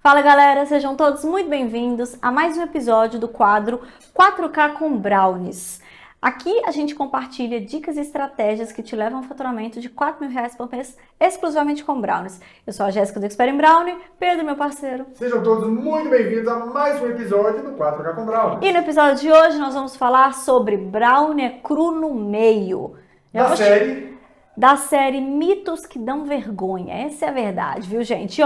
Fala galera, sejam todos muito bem-vindos a mais um episódio do quadro 4K com Brownies. Aqui a gente compartilha dicas e estratégias que te levam a um faturamento de R$ 4.000 por mês exclusivamente com Brownies. Eu sou a Jéssica do Expert em Brownie, Pedro, meu parceiro. Sejam todos muito bem-vindos a mais um episódio do 4K com Brownies. E no episódio de hoje nós vamos falar sobre Brownie cru no meio. Da série Mitos que Dão Vergonha. Essa é a verdade, viu, gente?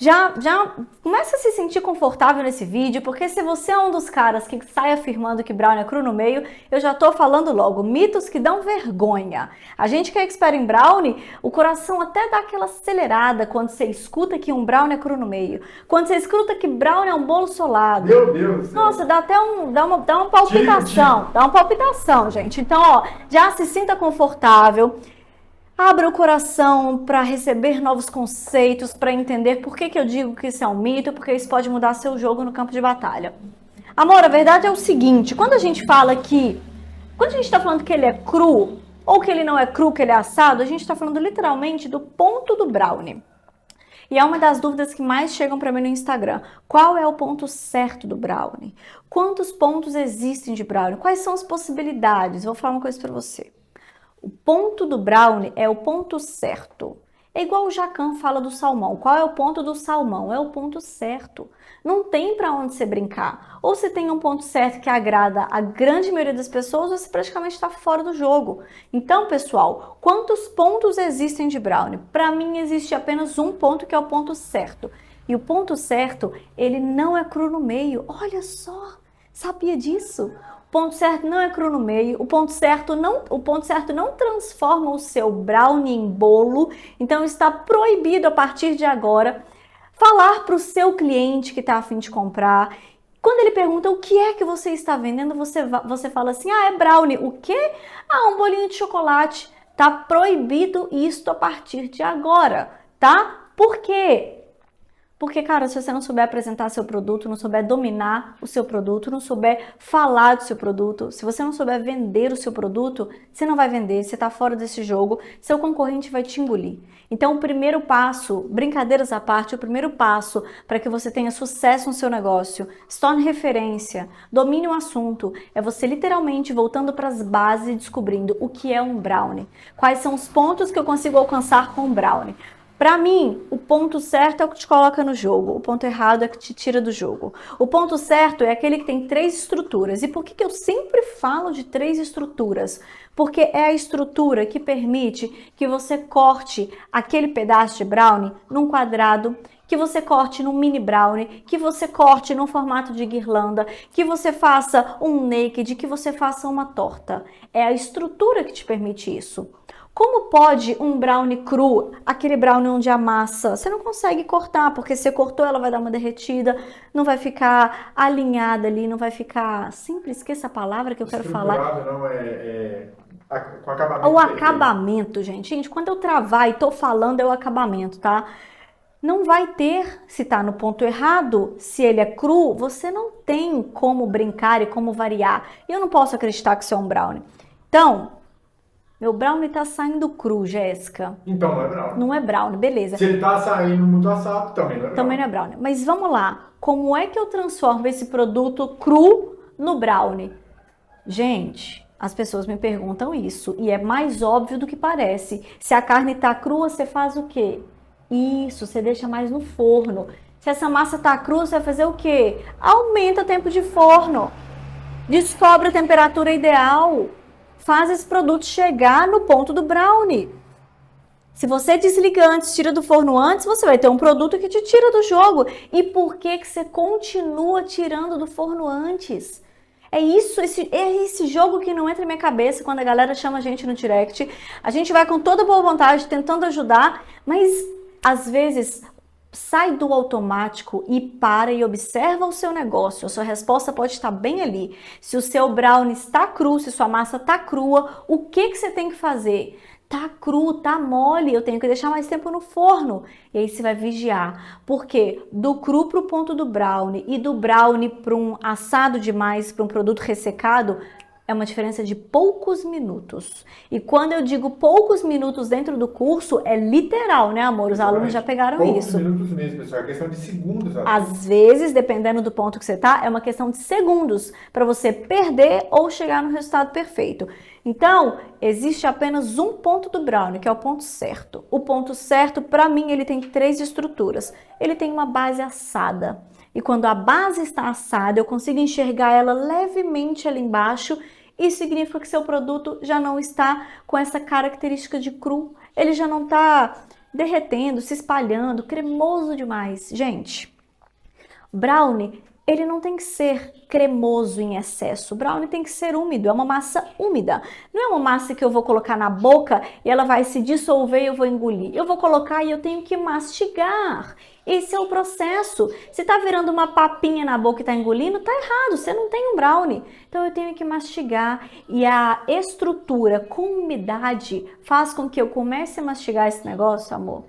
Já começa a se sentir confortável nesse vídeo, porque se você é um dos caras que sai afirmando que brownie é cru no meio, eu já tô falando logo, mitos que dão vergonha. A gente que é expert em brownie, o coração até dá aquela acelerada quando você escuta que um brownie é cru no meio. Quando você escuta que brownie é um bolo solado. Meu Deus! Nossa, dá até uma palpitação, dá uma palpitação, gente. Então, já se sinta confortável. Abra o coração para receber novos conceitos, para entender por que eu digo que isso é um mito, porque isso pode mudar seu jogo no campo de batalha. Amor, a verdade é o seguinte, quando a gente está falando que ele é cru, ou que ele não é cru, que ele é assado, a gente está falando literalmente do ponto do brownie. E é uma das dúvidas que mais chegam para mim no Instagram. Qual é o ponto certo do brownie? Quantos pontos existem de brownie? Quais são as possibilidades? Vou falar uma coisa para você. O ponto do brownie é o ponto certo. É igual o Jacan fala do salmão. Qual é o ponto do salmão? É o ponto certo. Não tem para onde você brincar. Ou você tem um ponto certo que agrada a grande maioria das pessoas, ou você praticamente está fora do jogo. Então, pessoal, quantos pontos existem de brownie? Para mim, existe apenas um ponto, que é o ponto certo. E o ponto certo, ele não é cru no meio. Olha só, sabia disso? O ponto certo não é cru no meio, o ponto certo não transforma o seu brownie em bolo, então está proibido a partir de agora falar para o seu cliente que está a fim de comprar. Quando ele pergunta o que é que você está vendendo, você fala assim, é brownie. O quê? Um bolinho de chocolate. Tá proibido isto a partir de agora, tá? Por quê? Porque, cara, se você não souber apresentar seu produto, não souber dominar o seu produto, não souber falar do seu produto, se você não souber vender o seu produto, você não vai vender, você tá fora desse jogo, seu concorrente vai te engolir. Então, o primeiro passo, brincadeiras à parte, o primeiro passo para que você tenha sucesso no seu negócio, se torne referência, domine o assunto, é você literalmente voltando para as bases e descobrindo o que é um brownie. Quais são os pontos que eu consigo alcançar com um brownie. Para mim, o ponto certo é o que te coloca no jogo, o ponto errado é o que te tira do jogo. O ponto certo é aquele que tem 3 estruturas. E por que eu sempre falo de 3 estruturas? Porque é a estrutura que permite que você corte aquele pedaço de brownie num quadrado, que você corte num mini brownie, que você corte num formato de guirlanda, que você faça um naked, que você faça uma torta. É a estrutura que te permite isso. Como pode um brownie cru, aquele brownie onde a massa, você não consegue cortar, porque se você cortou ela vai dar uma derretida, não vai ficar alinhada ali, não vai ficar, sempre esqueça a palavra que eu quero falar. Não, com acabamento. O acabamento, gente. Gente, quando eu travar e tô falando é o acabamento, tá? Não vai ter, se tá no ponto errado, se ele é cru, você não tem como brincar e como variar. E eu não posso acreditar que isso é um brownie. Então, meu brownie tá saindo cru, Jéssica. Então não é brownie. Não é brownie, beleza. Se ele tá saindo muito assado, também não é brownie. Também não é brownie. Mas vamos lá. Como é que eu transformo esse produto cru no brownie? Gente, as pessoas me perguntam isso. E é mais óbvio do que parece. Se a carne tá crua, você faz o quê? Isso, você deixa mais no forno. Se essa massa tá crua, você vai fazer o quê? Aumenta o tempo de forno. Descobre a temperatura ideal. Faz esse produto chegar no ponto do brownie. Se você desliga antes, tira do forno antes, você vai ter um produto que te tira do jogo. E por que você continua tirando do forno antes? É isso, esse jogo que não entra na minha cabeça quando a galera chama a gente no direct. A gente vai com toda boa vontade, tentando ajudar, mas às vezes sai do automático e para e observa o seu negócio. A sua resposta pode estar bem ali. Se o seu brownie está cru, se sua massa está crua, o que você tem que fazer? Tá cru, tá mole, eu tenho que deixar mais tempo no forno. E aí você vai vigiar. Porque do cru para o ponto do brownie e do brownie para um assado demais, para um produto ressecado, É uma diferença de poucos minutos. E quando eu digo poucos minutos dentro do curso, é literal, né, amor? Os alunos já pegaram isso. Poucos minutos mesmo, pessoal. É questão de segundos. Às vezes, dependendo do ponto que você tá, é uma questão de segundos para você perder ou chegar no resultado perfeito. Então, existe apenas um ponto do brownie, que é o ponto certo. O ponto certo, para mim, ele tem 3 estruturas. Ele tem uma base assada. E quando a base está assada, eu consigo enxergar ela levemente ali embaixo. Isso significa que seu produto já não está com essa característica de cru. Ele já não está derretendo, se espalhando, cremoso demais. Gente, brownie, ele não tem que ser cremoso em excesso. O brownie tem que ser úmido, é uma massa úmida. Não é uma massa que eu vou colocar na boca e ela vai se dissolver e eu vou engolir. Eu vou colocar e eu tenho que mastigar. Esse é o processo. Se tá virando uma papinha na boca e tá engolindo, tá errado, você não tem um brownie. Então eu tenho que mastigar e a estrutura com umidade faz com que eu comece a mastigar esse negócio, amor.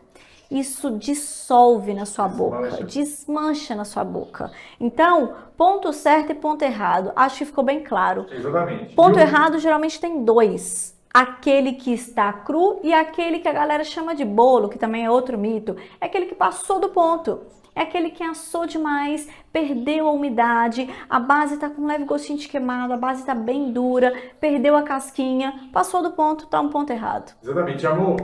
Isso dissolve na sua boca, desmancha na sua boca. Então, ponto certo e ponto errado. Acho que ficou bem claro. Exatamente. Ponto errado geralmente tem 2. Aquele que está cru e aquele que a galera chama de bolo, que também é outro mito. É aquele que passou do ponto. É aquele que assou demais, perdeu a umidade, a base está com um leve gostinho de queimado, a base está bem dura, perdeu a casquinha, passou do ponto, está um ponto errado. Exatamente, amor.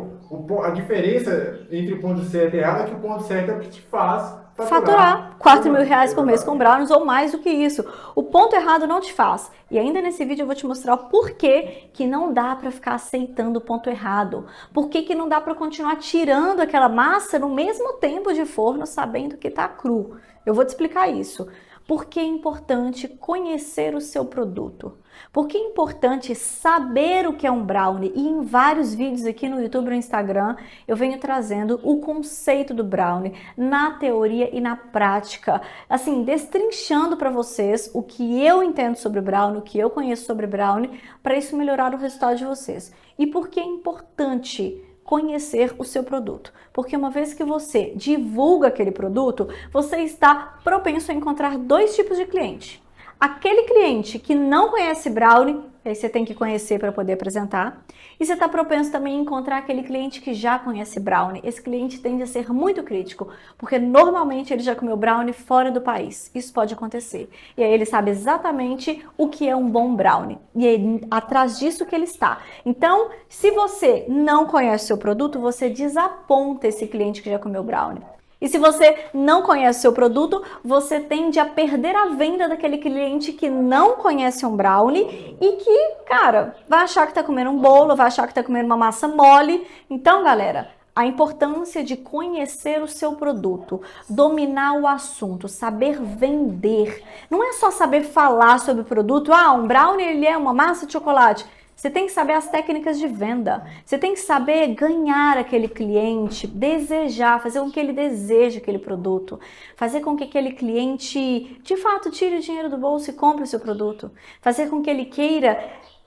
A diferença entre o ponto certo e errado é que o ponto certo é o que te faz faturar 4 mil reais por mês com brownies ou mais do que isso. O ponto errado não te faz. E ainda nesse vídeo eu vou te mostrar o porquê que não dá para ficar aceitando o ponto errado. Por que não dá para continuar tirando aquela massa no mesmo tempo de forno sabendo que tá cru. Eu vou te explicar isso. Porque é importante conhecer o seu produto. Porque é importante saber o que é um brownie. E em vários vídeos aqui no YouTube e no Instagram, eu venho trazendo o conceito do brownie na teoria e na prática. Assim, destrinchando para vocês o que eu entendo sobre brownie, o que eu conheço sobre brownie, para isso melhorar o resultado de vocês. E por que é importante conhecer o seu produto? Porque uma vez que você divulga aquele produto, você está propenso a encontrar 2 tipos de cliente. Aquele cliente que não conhece brownie, aí você tem que conhecer para poder apresentar. E você está propenso também a encontrar aquele cliente que já conhece brownie. Esse cliente tende a ser muito crítico, porque normalmente ele já comeu brownie fora do país. Isso pode acontecer. E aí ele sabe exatamente o que é um bom brownie. E é atrás disso que ele está. Então, se você não conhece o seu produto, você desaponta esse cliente que já comeu brownie. E se você não conhece o seu produto, você tende a perder a venda daquele cliente que não conhece um brownie e que, cara, vai achar que tá comendo um bolo, vai achar que tá comendo uma massa mole. Então, galera, a importância de conhecer o seu produto, dominar o assunto, saber vender. Não é só saber falar sobre o produto. Ah, um brownie ele é uma massa de chocolate. Você tem que saber as técnicas de venda, você tem que saber ganhar aquele cliente, desejar, fazer com que ele deseje aquele produto, fazer com que aquele cliente, de fato, tire o dinheiro do bolso e compre o seu produto, fazer com que ele queira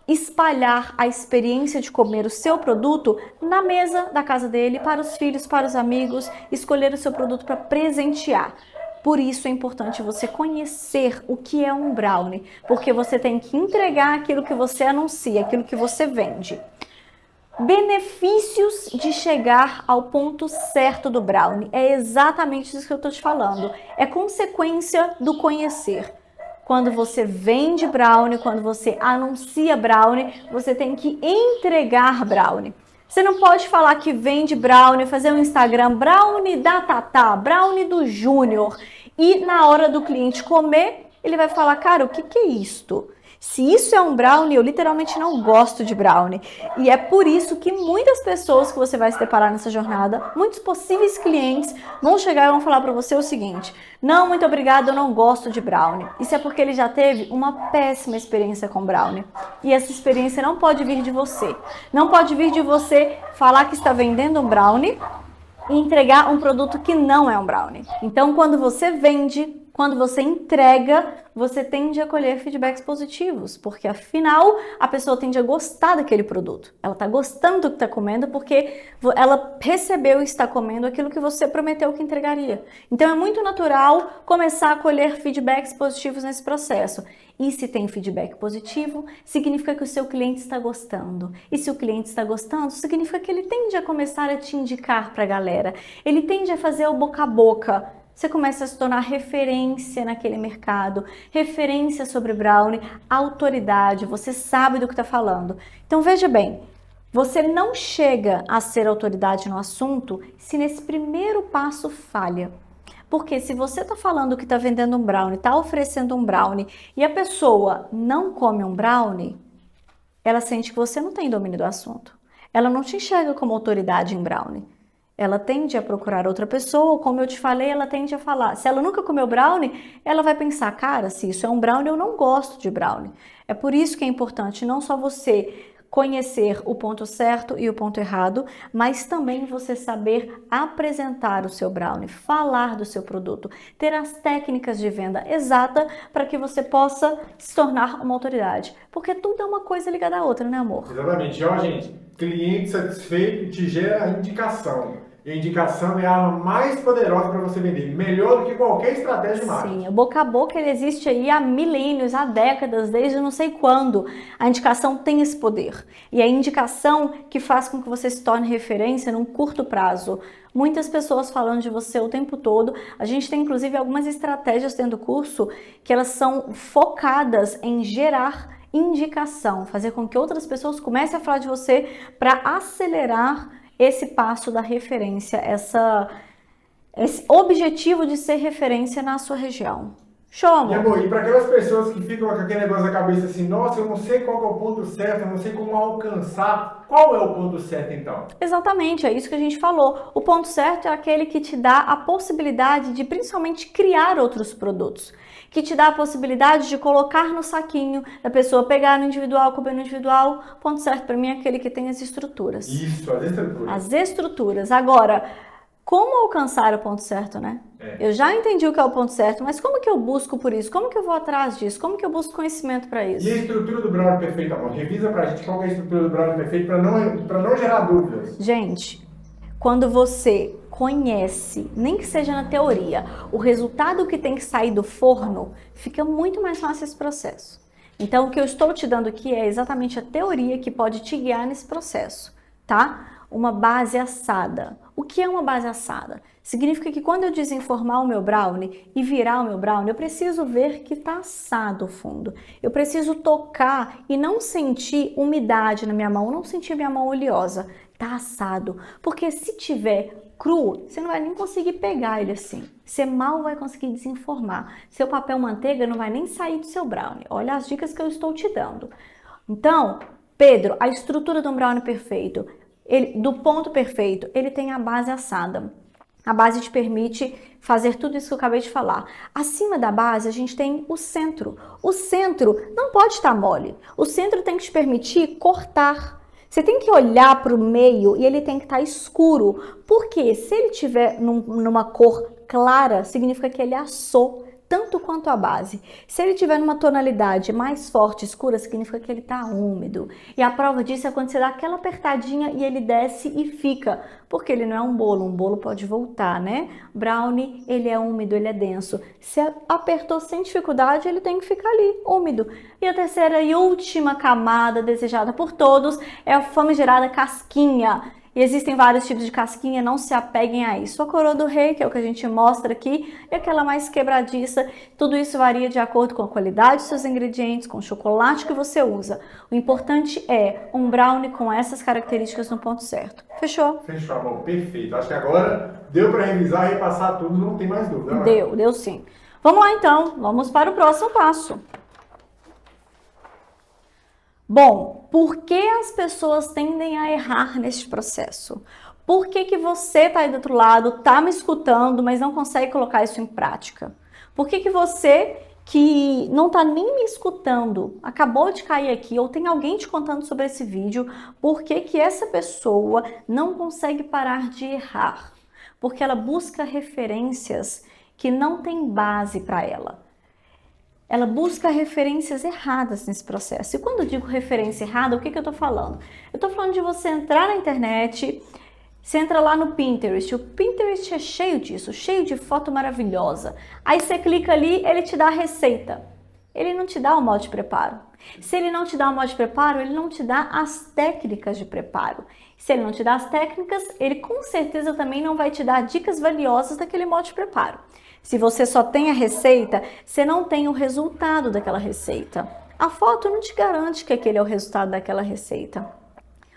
espalhar a experiência de comer o seu produto na mesa da casa dele, para os filhos, para os amigos, escolher o seu produto para presentear. Por isso é importante você conhecer o que é um brownie, porque você tem que entregar aquilo que você anuncia, aquilo que você vende. Benefícios de chegar ao ponto certo do brownie. É exatamente isso que eu estou te falando. É consequência do conhecer. Quando você vende brownie, quando você anuncia brownie, você tem que entregar brownie. Você não pode falar que vende brownie, fazer um Instagram, brownie da Tatá, brownie do Júnior. E na hora do cliente comer, ele vai falar, cara, o que é isto? Se isso é um brownie, eu literalmente não gosto de brownie. E é por isso que muitas pessoas que você vai se deparar nessa jornada, muitos possíveis clientes, vão chegar e vão falar para você o seguinte: não, muito obrigada, eu não gosto de brownie. Isso é porque ele já teve uma péssima experiência com brownie. E essa experiência não pode vir de você. Não pode vir de você falar que está vendendo um brownie e entregar um produto que não é um brownie. Então, quando você vende, Quando você entrega, você tende a colher feedbacks positivos, porque afinal a pessoa tende a gostar daquele produto. Ela está gostando do que está comendo porque ela recebeu e está comendo aquilo que você prometeu que entregaria. Então é muito natural começar a colher feedbacks positivos nesse processo. E se tem feedback positivo, significa que o seu cliente está gostando. E se o cliente está gostando, significa que ele tende a começar a te indicar para a galera. Ele tende a fazer o boca a boca. Você começa a se tornar referência naquele mercado, referência sobre brownie, autoridade, você sabe do que está falando. Então veja bem, você não chega a ser autoridade no assunto se nesse primeiro passo falha. Porque se você está falando que está vendendo um brownie, está oferecendo um brownie e a pessoa não come um brownie, ela sente que você não tem domínio do assunto. Ela não te enxerga como autoridade em brownie. Ela tende a procurar outra pessoa, como eu te falei, ela tende a falar. Se ela nunca comeu brownie, ela vai pensar, cara, se isso é um brownie, eu não gosto de brownie. É por isso que é importante não só você conhecer o ponto certo e o ponto errado, mas também você saber apresentar o seu brownie, falar do seu produto, ter as técnicas de venda exata para que você possa se tornar uma autoridade. Porque tudo é uma coisa ligada à outra, né, amor? Exatamente. Ó, gente, cliente satisfeito te gera indicação. E a indicação é a arma mais poderosa para você vender, melhor do que qualquer estratégia de marketing. Sim, o boca a boca ele existe aí há milênios, há décadas, desde não sei quando. A indicação tem esse poder. E é a indicação que faz com que você se torne referência num curto prazo. Muitas pessoas falando de você o tempo todo. A gente tem inclusive algumas estratégias dentro do curso que elas são focadas em gerar indicação, fazer com que outras pessoas comecem a falar de você para acelerar esse passo da referência, esse objetivo de ser referência na sua região. Show, amor? E amor, e para aquelas pessoas que ficam com aquele negócio na cabeça assim, nossa, eu não sei qual que é o ponto certo, eu não sei como alcançar, qual é o ponto certo então? Exatamente, é isso que a gente falou. O ponto certo é aquele que te dá a possibilidade de principalmente criar outros produtos, que te dá a possibilidade de colocar no saquinho, da pessoa pegar no individual, comer no individual. O ponto certo para mim é aquele que tem as estruturas. Isso, as estruturas. As estruturas. Agora, como alcançar o ponto certo, né? Eu já entendi o que é o ponto certo, mas como que eu busco por isso? Como que eu vou atrás disso? Como que eu busco conhecimento para isso? E a estrutura do brownie perfeito, amor? Revisa pra gente qual é a estrutura do brownie perfeito para não gerar dúvidas. Gente, quando você conhece, nem que seja na teoria, o resultado que tem que sair do forno, fica muito mais fácil esse processo. Então, o que eu estou te dando aqui é exatamente a teoria que pode te guiar nesse processo, tá? Uma base assada. O que é uma base assada? Significa que quando eu desenformar o meu brownie e virar o meu brownie, eu preciso ver que está assado o fundo. Eu preciso tocar e não sentir umidade na minha mão, não sentir minha mão oleosa. Tá assado. Porque se tiver cru, você não vai nem conseguir pegar ele assim. Você mal vai conseguir desenformar. Seu papel manteiga não vai nem sair do seu brownie. Olha as dicas que eu estou te dando. Então, Pedro, a estrutura de um brownie perfeito, do ponto perfeito, ele tem a base assada. A base te permite fazer tudo isso que eu acabei de falar. Acima da base, a gente tem o centro. O centro não pode estar mole. O centro tem que te permitir cortar. Você tem que olhar para o meio e ele tem que estar escuro. Porque se ele estiver numa cor clara, significa que ele assou tanto quanto a base. Se ele tiver numa tonalidade mais forte, escura, significa que ele está úmido. E a prova disso é quando você dá aquela apertadinha e ele desce e fica. Porque ele não é um bolo pode voltar, né? Brownie, ele é úmido, ele é denso. Se apertou sem dificuldade, ele tem que ficar ali, úmido. E a terceira e última camada desejada por todos é a famigerada casquinha. E existem vários tipos de casquinha, não se apeguem a isso. A coroa do rei, que é o que a gente mostra aqui, e aquela mais quebradiça. Tudo isso varia de acordo com a qualidade dos seus ingredientes, com o chocolate que você usa. O importante é um brownie com essas características no ponto certo. Fechou? Fechou, amor. Perfeito. Acho que agora deu para revisar e repassar tudo, não tem mais dúvida. Né? Deu sim. Vamos lá então, vamos para o próximo passo. Bom, por que as pessoas tendem a errar neste processo? Por que você está aí do outro lado, está me escutando, mas não consegue colocar isso em prática? Por que você que não está nem me escutando, acabou de cair aqui, ou tem alguém te contando sobre esse vídeo, por que essa pessoa não consegue parar de errar? Porque ela busca referências que não tem base para ela. Ela busca referências erradas nesse processo. E quando eu digo referência errada, o que eu estou falando? Eu estou falando de você entrar na internet, você entra lá no Pinterest, o Pinterest é cheio disso, cheio de foto maravilhosa. Aí você clica ali, ele te dá a receita. Ele não te dá o modo de preparo. Se ele não te dá o modo de preparo, ele não te dá as técnicas de preparo. Se ele não te dá as técnicas, ele com certeza também não vai te dar dicas valiosas daquele modo de preparo. Se você só tem a receita, você não tem o resultado daquela receita. A foto não te garante que aquele é o resultado daquela receita.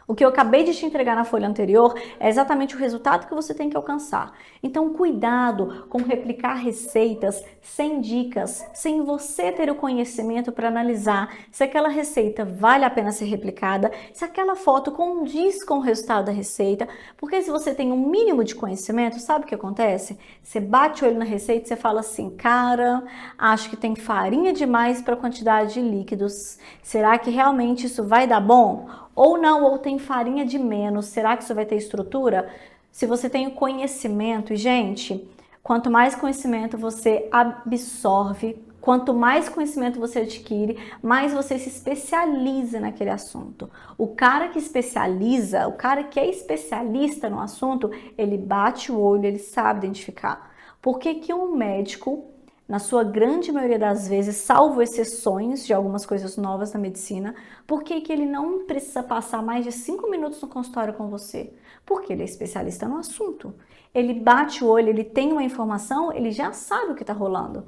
O que eu acabei de te entregar na folha anterior é exatamente o resultado que você tem que alcançar. Então, cuidado com replicar receitas sem dicas, sem você ter o conhecimento para analisar se aquela receita vale a pena ser replicada, se aquela foto condiz com o resultado da receita, porque se você tem um mínimo de conhecimento, sabe o que acontece? Você bate o olho na receita e você fala assim, cara, acho que tem farinha demais para a quantidade de líquidos. Será que realmente isso vai dar bom? Ou não, ou tem farinha de menos, será que isso vai ter estrutura? Se você tem o conhecimento, e gente, quanto mais conhecimento você absorve, quanto mais conhecimento você adquire, mais você se especializa naquele assunto. O cara que especializa, o cara que é especialista no assunto, ele bate o olho, ele sabe identificar. Por que que um médico, na sua grande maioria das vezes, salvo exceções de algumas coisas novas na medicina, por que que ele não precisa passar mais de 5 minutos no consultório com você? Porque ele é especialista no assunto. Ele bate o olho, ele tem uma informação, ele já sabe o que está rolando.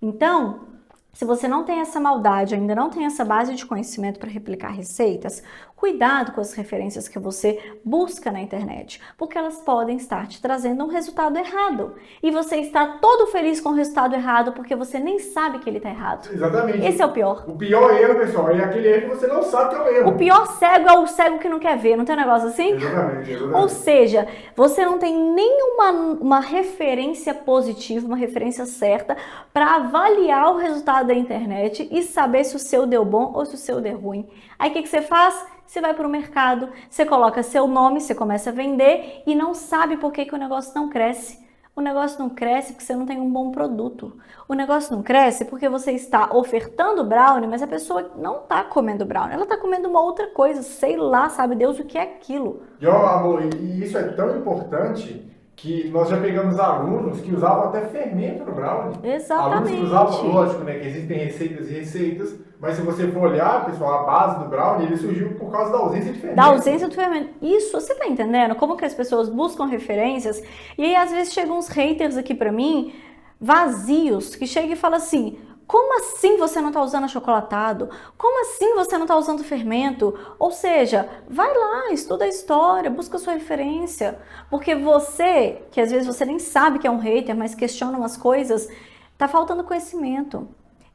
Então, se você não tem essa maldade, ainda não tem essa base de conhecimento para replicar receitas, cuidado com as referências que você busca na internet, porque elas podem estar te trazendo um resultado errado. E você está todo feliz com o resultado errado porque você nem sabe que ele está errado. Exatamente. Esse é o pior. O pior erro, pessoal, é aquele erro que você não sabe que é o erro. O pior cego é o cego que não quer ver, não tem um negócio assim? Exatamente. Ou seja, você não tem nenhuma referência positiva, uma referência certa para avaliar o resultado da internet e saber se o seu deu bom ou se o seu deu ruim. Aí o que você faz? Você vai para o mercado, você coloca seu nome, você começa a vender e não sabe por que o negócio não cresce. O negócio não cresce porque você não tem um bom produto. O negócio não cresce porque você está ofertando brownie, mas a pessoa não está comendo brownie. Ela está comendo uma outra coisa, sei lá, sabe Deus o que é aquilo. E, ó, amor, e isso é tão importante que nós já pegamos alunos que usavam até fermento no brownie. Exatamente. Alunos que usavam, lógico, né, que existem receitas e receitas, mas se você for olhar, pessoal, a base do brownie, ele surgiu por causa da ausência de fermento. Da ausência do fermento. Isso, você tá entendendo? Como que as pessoas buscam referências e aí às vezes chegam uns haters aqui pra mim, vazios, que chegam e falam assim, como assim você não está usando achocolatado? Como assim você não está usando fermento? Ou seja, vai lá, estuda a história, busca a sua referência. Porque você, que às vezes você nem sabe que é um hater, mas questiona umas coisas, está faltando conhecimento.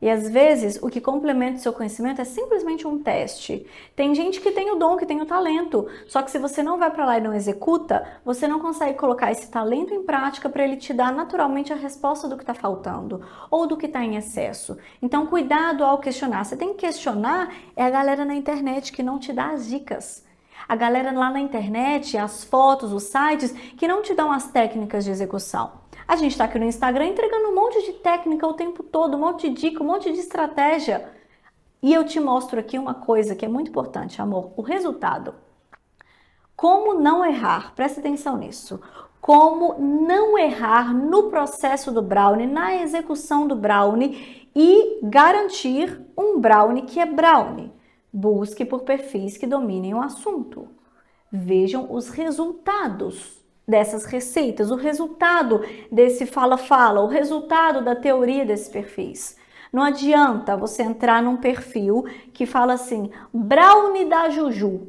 E às vezes o que complementa o seu conhecimento é simplesmente um teste. Tem gente que tem o dom, que tem o talento, só que se você não vai para lá e não executa, você não consegue colocar esse talento em prática para ele te dar naturalmente a resposta do que está faltando ou do que está em excesso. Então cuidado ao questionar. Você tem que questionar é a galera na internet que não te dá as dicas. A galera lá na internet, as fotos, os sites que não te dão as técnicas de execução. A gente está aqui no Instagram entregando um monte de técnica o tempo todo, um monte de dica, um monte de estratégia. E eu te mostro aqui uma coisa que é muito importante, amor, o resultado. Como não errar, presta atenção nisso. Como não errar no processo do brownie, na execução do brownie e garantir um brownie que é brownie. Busque por perfis que dominem o assunto. Vejam os resultados dessas receitas, o resultado desse fala-fala, o resultado da teoria desses perfis. Não adianta você entrar num perfil que fala assim, brownie da Juju.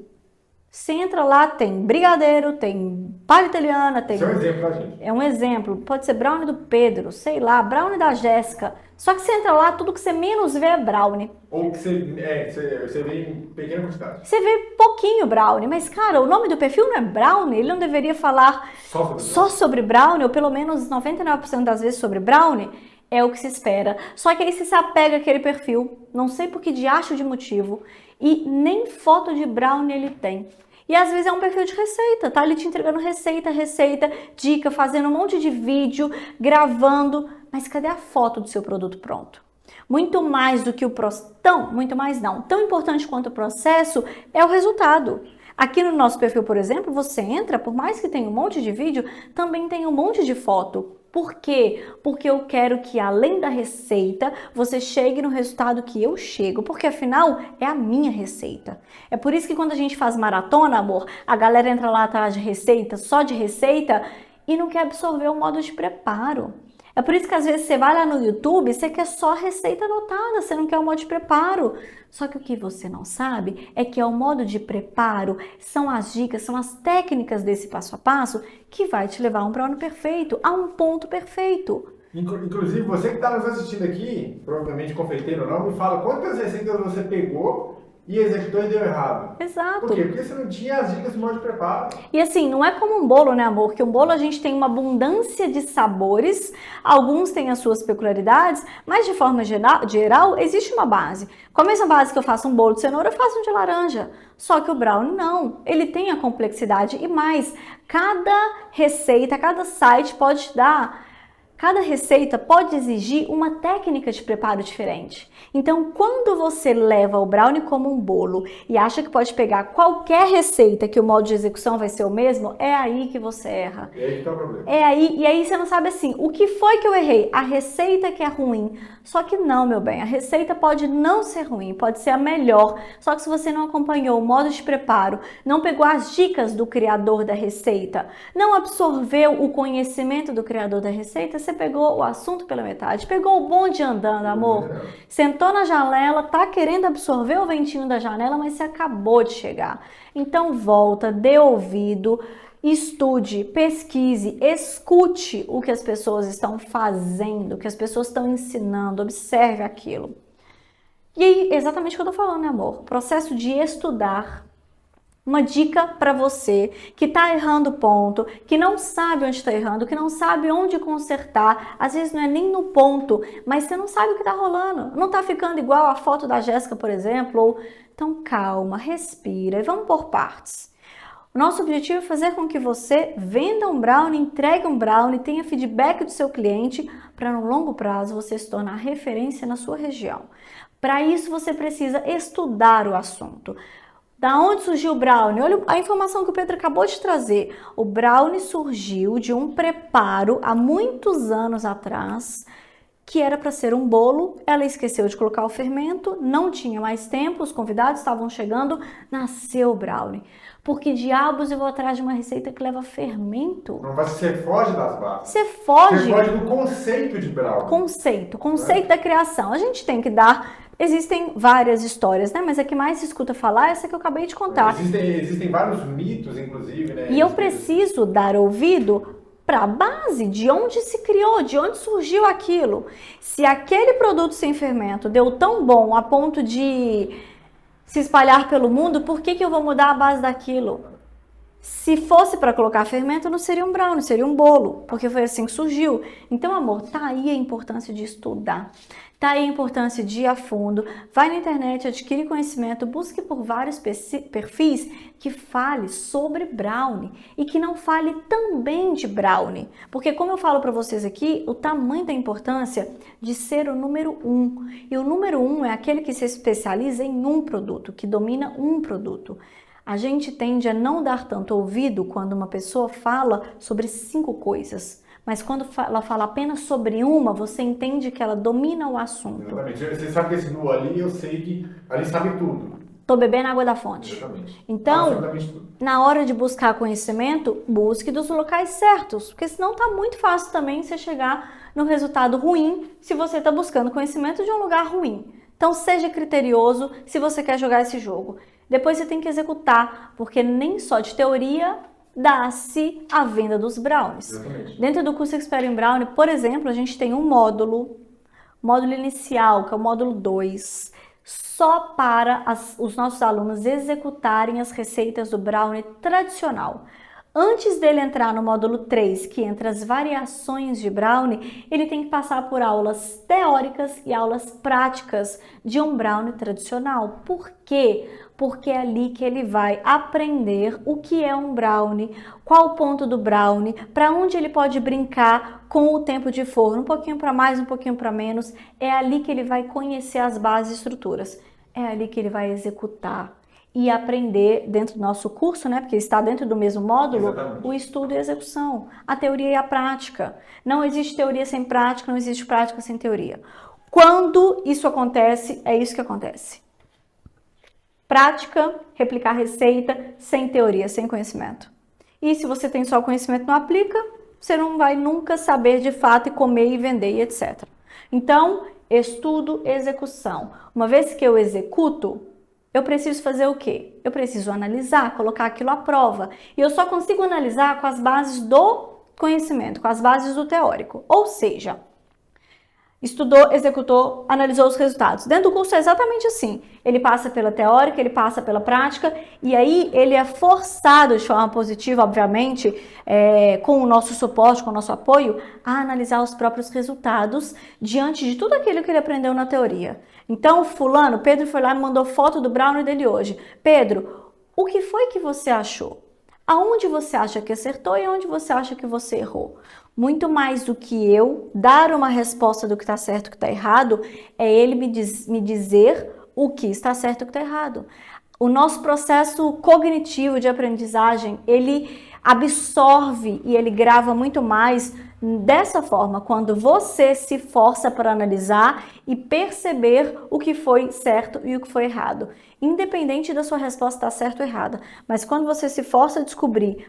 Você entra lá, tem brigadeiro, tem palha italiana, tem... Isso é um exemplo pra gente. É um exemplo, pode ser brownie do Pedro, sei lá, brownie da Jéssica. Só que você entra lá, tudo que você menos vê é brownie. Ou que você vê em pequena quantidade. Você vê pouquinho brownie, mas cara, o nome do perfil não é brownie, ele não deveria falar só sobre brownie, ou pelo menos 99% das vezes sobre brownie, é o que se espera. Só que aí você se apega àquele perfil, não sei por que diacho de motivo, e nem foto de brownie ele tem. E às vezes é um perfil de receita, tá? Ele te entregando receita, dica, fazendo um monte de vídeo, gravando. Mas cadê a foto do seu produto pronto? Muito mais do que muito mais não. Tão importante quanto o processo é o resultado. Aqui no nosso perfil, por exemplo, você entra, por mais que tenha um monte de vídeo, também tem um monte de foto. Por quê? Porque eu quero que, além da receita, você chegue no resultado que eu chego, porque afinal é a minha receita. É por isso que quando a gente faz maratona, amor, a galera entra lá atrás de receita, só de receita, e não quer absorver o modo de preparo. É por isso que às vezes você vai lá no YouTube e você quer só receita anotada, você não quer o modo de preparo. Só que o que você não sabe é que é o modo de preparo, são as dicas, são as técnicas desse passo a passo que vai te levar a um brownie perfeito, a um ponto perfeito. Inclusive, você que está nos assistindo aqui, provavelmente confeiteiro ou não, me fala quantas receitas você pegou e executou e deu errado. Exato. Por quê? Porque você não tinha as dicas do modo de preparo. E assim, não é como um bolo, né, amor? Que um bolo a gente tem uma abundância de sabores, alguns têm as suas peculiaridades, mas de forma geral, existe uma base. Com a mesma base que eu faço um bolo de cenoura, eu faço um de laranja. Só que o brownie não, ele tem a complexidade e mais, cada receita, cada site pode te dar. Cada receita pode exigir uma técnica de preparo diferente. Então, quando você leva o brownie como um bolo e acha que pode pegar qualquer receita que o modo de execução vai ser o mesmo, é aí que você erra. É aí que tá o problema. E aí você não sabe assim, o que foi que eu errei? A receita que é ruim. Só que não, meu bem, a receita pode não ser ruim, pode ser a melhor. Só que se você não acompanhou o modo de preparo, não pegou as dicas do criador da receita, não absorveu o conhecimento do criador da receita, você pegou o assunto pela metade, pegou o bonde andando, amor. Sentou na janela, tá querendo absorver o ventinho da janela, mas você acabou de chegar. Então volta, dê ouvido, estude, pesquise, escute o que as pessoas estão fazendo, o que as pessoas estão ensinando, observe aquilo. E aí, exatamente o que eu tô falando, né, amor? O processo de estudar. Uma dica para você que está errando ponto, que não sabe onde está errando, que não sabe onde consertar. Às vezes não é nem no ponto, mas você não sabe o que está rolando. Não está ficando igual a foto da Jéssica, por exemplo. Então calma, respira e vamos por partes. O nosso objetivo é fazer com que você venda um brownie, entregue um brownie, tenha feedback do seu cliente para no longo prazo você se tornar referência na sua região. Para isso você precisa estudar o assunto. Da onde surgiu o brownie? Olha a informação que o Pedro acabou de trazer. O brownie surgiu de um preparo há muitos anos atrás, que era para ser um bolo. Ela esqueceu de colocar o fermento, não tinha mais tempo, os convidados estavam chegando, nasceu o brownie. Por que diabos eu vou atrás de uma receita que leva fermento? Não, mas você foge das bases. Você foge do conceito de brownie. Conceito da criação. A gente tem que dar... Existem várias histórias, né? Mas a que mais se escuta falar é essa que eu acabei de contar. Existem vários mitos, inclusive, né? E eu preciso dar ouvido para a base, de onde se criou, de onde surgiu aquilo. Se aquele produto sem fermento deu tão bom a ponto de se espalhar pelo mundo, por que eu vou mudar a base daquilo? Se fosse para colocar fermento, não seria um brownie, seria um bolo, porque foi assim que surgiu. Então, amor, tá aí a importância de estudar. Tá aí a importância de ir a fundo, vai na internet, adquire conhecimento, busque por vários perfis que fale sobre brownie e que não fale também de brownie. Porque como eu falo para vocês aqui, o tamanho da importância de ser o número 1. E o número 1 é aquele que se especializa em um produto, que domina um produto. A gente tende a não dar tanto ouvido quando uma pessoa fala sobre 5 coisas. Mas quando ela fala apenas sobre uma, você entende que ela domina o assunto. Exatamente. Você sabe que esse nu ali, eu sei que ali sabe tudo. Tô bebendo água da fonte. Exatamente. Então, tudo. Na hora de buscar conhecimento, busque dos locais certos. Porque senão tá muito fácil também você chegar no resultado ruim se você está buscando conhecimento de um lugar ruim. Então, seja criterioso se você quer jogar esse jogo. Depois você tem que executar, porque nem só de teoria dá-se a venda dos brownies. Exatamente. Dentro do curso Expert in Brownie, por exemplo, a gente tem um módulo inicial, que é o módulo 2, só para os nossos alunos executarem as receitas do brownie tradicional. Antes dele entrar no módulo 3, que entra as variações de brownie, ele tem que passar por aulas teóricas e aulas práticas de um brownie tradicional. Por quê? Porque é ali que ele vai aprender o que é um brownie, qual o ponto do brownie, para onde ele pode brincar com o tempo de forno, um pouquinho para mais, um pouquinho para menos. É ali que ele vai conhecer as bases e estruturas. É ali que ele vai executar e aprender dentro do nosso curso, né? Porque está dentro do mesmo módulo, Exatamente. o estudo e a execução, a teoria e a prática. Não existe teoria sem prática, não existe prática sem teoria. Quando isso acontece, é isso que acontece. Prática, replicar receita, sem teoria, sem conhecimento. E se você tem só conhecimento e não aplica, você não vai nunca saber de fato e comer e vender e etc. Então, estudo, execução. Uma vez que eu executo, eu preciso fazer o quê? Eu preciso analisar, colocar aquilo à prova. E eu só consigo analisar com as bases do conhecimento, com as bases do teórico. Ou seja, estudou, executou, analisou os resultados. Dentro do curso é exatamente assim. Ele passa pela teórica, ele passa pela prática, e aí ele é forçado, de forma positiva, obviamente, com o nosso suporte, com o nosso apoio, a analisar os próprios resultados diante de tudo aquilo que ele aprendeu na teoria. Então, fulano, Pedro foi lá e mandou foto do brownie dele hoje. Pedro, o que foi que você achou? Aonde você acha que acertou e aonde você acha que você errou? Muito mais do que eu dar uma resposta do que está certo e o que está errado, é ele me dizer o que está certo e o que está errado. O nosso processo cognitivo de aprendizagem, ele absorve e ele grava muito mais dessa forma, quando você se força para analisar e perceber o que foi certo e o que foi errado. Independente da sua resposta estar certa ou errada, mas quando você se força a descobrir,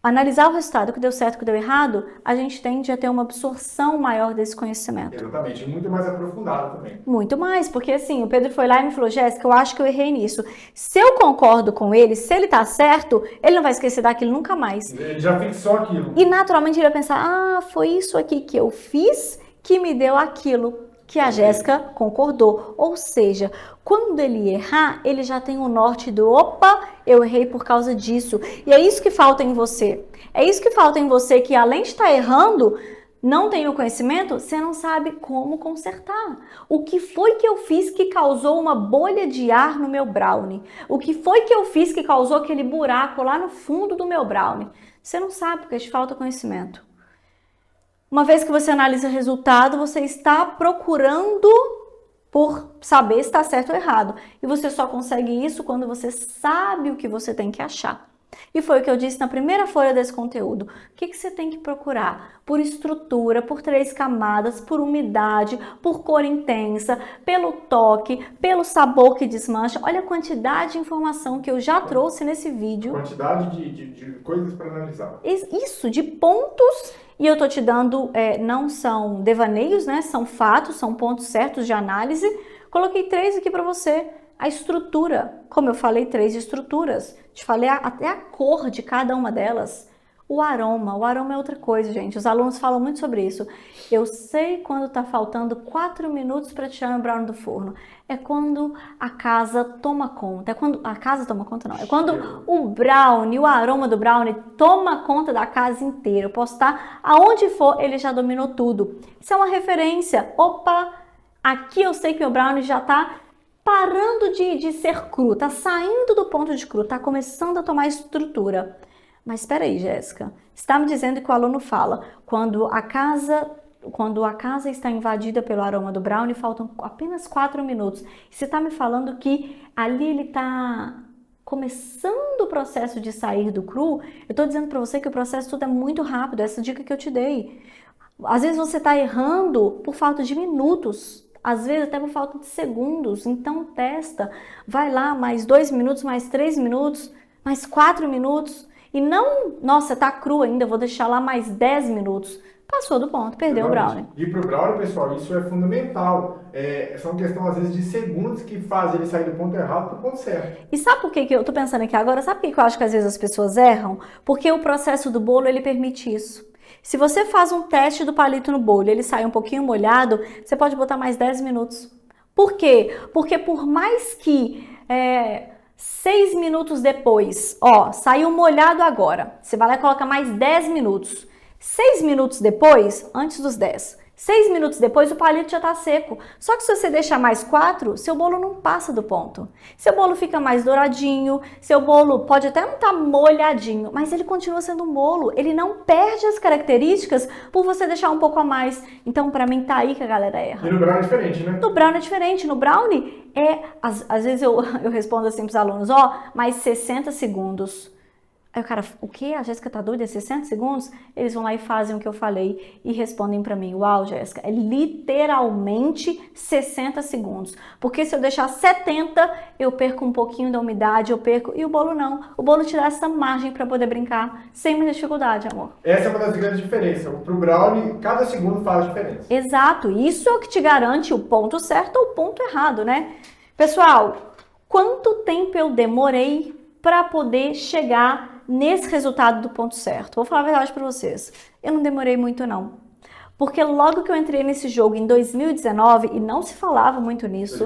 analisar o resultado, o que deu certo, o que deu errado, a gente tende a ter uma absorção maior desse conhecimento. Exatamente, muito mais aprofundado também. Muito mais, porque assim, o Pedro foi lá e me falou, Jéssica, eu acho que eu errei nisso. Se eu concordo com ele, se ele tá certo, ele não vai esquecer daquilo nunca mais. Ele já fixou aquilo. E naturalmente ele vai pensar, ah, foi isso aqui que eu fiz que me deu aquilo que a Jéssica concordou. Ou seja, quando ele errar, ele já tem o norte do, opa, eu errei por causa disso. E é isso que falta em você. É isso que falta em você, que além de estar errando, não tem o conhecimento, você não sabe como consertar. O que foi que eu fiz que causou uma bolha de ar no meu brownie? O que foi que eu fiz que causou aquele buraco lá no fundo do meu brownie? Você não sabe, porque te falta conhecimento. Uma vez que você analisa o resultado, você está procurando por saber se está certo ou errado. E você só consegue isso quando você sabe o que você tem que achar. E foi o que eu disse na primeira folha desse conteúdo. O que você tem que procurar? Por estrutura, por 3 camadas, por umidade, por cor intensa, pelo toque, pelo sabor que desmancha. Olha a quantidade de informação que eu já trouxe nesse vídeo. Quantidade de coisas para analisar. Isso, de pontos. E eu tô te dando, não são devaneios, né? São fatos, são pontos certos de análise. Coloquei 3 aqui para você. A estrutura, como eu falei, 3 estruturas. Te falei até a cor de cada uma delas. O aroma é outra coisa, gente. Os alunos falam muito sobre isso. Eu sei quando tá faltando 4 minutos para tirar o brownie do forno. É quando a casa toma conta. É quando a casa toma conta, não. É quando o brownie, o aroma do brownie toma conta da casa inteira. Eu posso estar aonde for, ele já dominou tudo. Isso é uma referência. Opa, aqui eu sei que meu brownie já tá parando de ser cru, tá saindo do ponto de cru, tá começando a tomar estrutura. Mas espera aí, Jéssica, você está me dizendo que o aluno fala, quando a casa está invadida pelo aroma do brownie, faltam apenas 4 minutos. E você está me falando que ali ele está começando o processo de sair do cru? Eu estou dizendo para você que o processo tudo é muito rápido, essa dica que eu te dei. Às vezes você está errando por falta de minutos, às vezes até por falta de segundos. Então testa, vai lá mais 2 minutos, mais 3 minutos, mais 4 minutos. E não, nossa, tá cru ainda, vou deixar lá mais 10 minutos. Passou do ponto, perdeu o brownie. E pro brownie, pessoal, isso é fundamental. São questão, às vezes, de segundos que fazem ele sair do ponto errado pro ponto certo. E sabe por que eu tô pensando aqui agora? Sabe por que eu acho que às vezes as pessoas erram? Porque o processo do bolo, ele permite isso. Se você faz um teste do palito no bolo e ele sai um pouquinho molhado, você pode botar mais 10 minutos. Por quê? Porque por mais que 6 minutos depois, ó, saiu molhado agora. Você vai lá e coloca mais 10 minutos. 6 minutos depois, antes dos 10. 6 minutos depois o palito já tá seco. Só que se você deixar mais 4, seu bolo não passa do ponto. Seu bolo fica mais douradinho, seu bolo pode até não estar molhadinho, mas ele continua sendo um bolo. Ele não perde as características por você deixar um pouco a mais. Então, pra mim, tá aí que a galera erra. E no brownie é diferente, né? No brownie é diferente. No brownie, às vezes eu respondo assim pros alunos, ó, mais 60 segundos. Aí o cara, o quê? A Jéssica tá doida? É 60 segundos? Eles vão lá e fazem o que eu falei e respondem pra mim. Uau, Jéssica, é literalmente 60 segundos. Porque se eu deixar 70, eu perco um pouquinho da umidade, eu perco... E o bolo não. O bolo te dá essa margem pra poder brincar sem muita dificuldade, amor. Essa é uma das grandes diferenças. Pro brownie, cada segundo faz diferença. Exato. Isso é o que te garante o ponto certo ou o ponto errado, né? Pessoal, quanto tempo eu demorei pra poder chegar nesse resultado do ponto certo? Vou falar a verdade para vocês, eu não demorei muito não, porque logo que eu entrei nesse jogo em 2019 e não se falava muito nisso,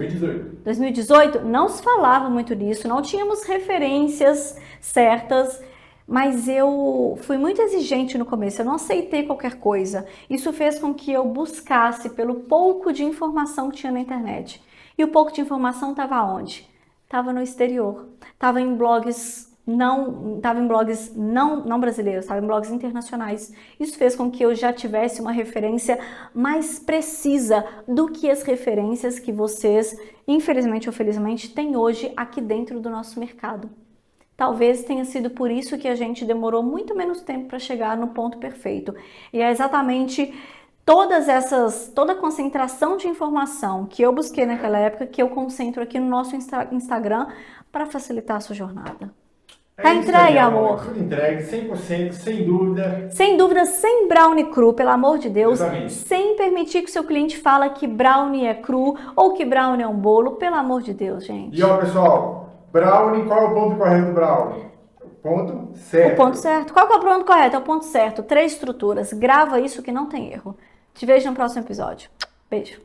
2018 não se falava muito nisso, não tínhamos referências certas, mas eu fui muito exigente no começo, eu não aceitei qualquer coisa. Isso fez com que eu buscasse pelo pouco de informação que tinha na internet. E o pouco de informação estava onde? Estava no exterior, estava em blogs não brasileiros, estava em blogs internacionais. Isso fez com que eu já tivesse uma referência mais precisa do que as referências que vocês, infelizmente ou felizmente, têm hoje aqui dentro do nosso mercado. Talvez tenha sido por isso que a gente demorou muito menos tempo para chegar no ponto perfeito. E é exatamente toda a concentração de informação que eu busquei naquela época que eu concentro aqui no nosso Instagram para facilitar a sua jornada. Tá entregue, amor. Tudo entregue, 100%, sem dúvida. Sem dúvida, sem brownie cru, pelo amor de Deus. Exatamente. Sem permitir que o seu cliente fale que brownie é cru ou que brownie é um bolo. Pelo amor de Deus, gente. E ó, pessoal, brownie, qual é o ponto correto do brownie? O ponto certo. O ponto certo. Qual que é o ponto correto? É o ponto certo. 3 estruturas. Grava isso que não tem erro. Te vejo no próximo episódio. Beijo.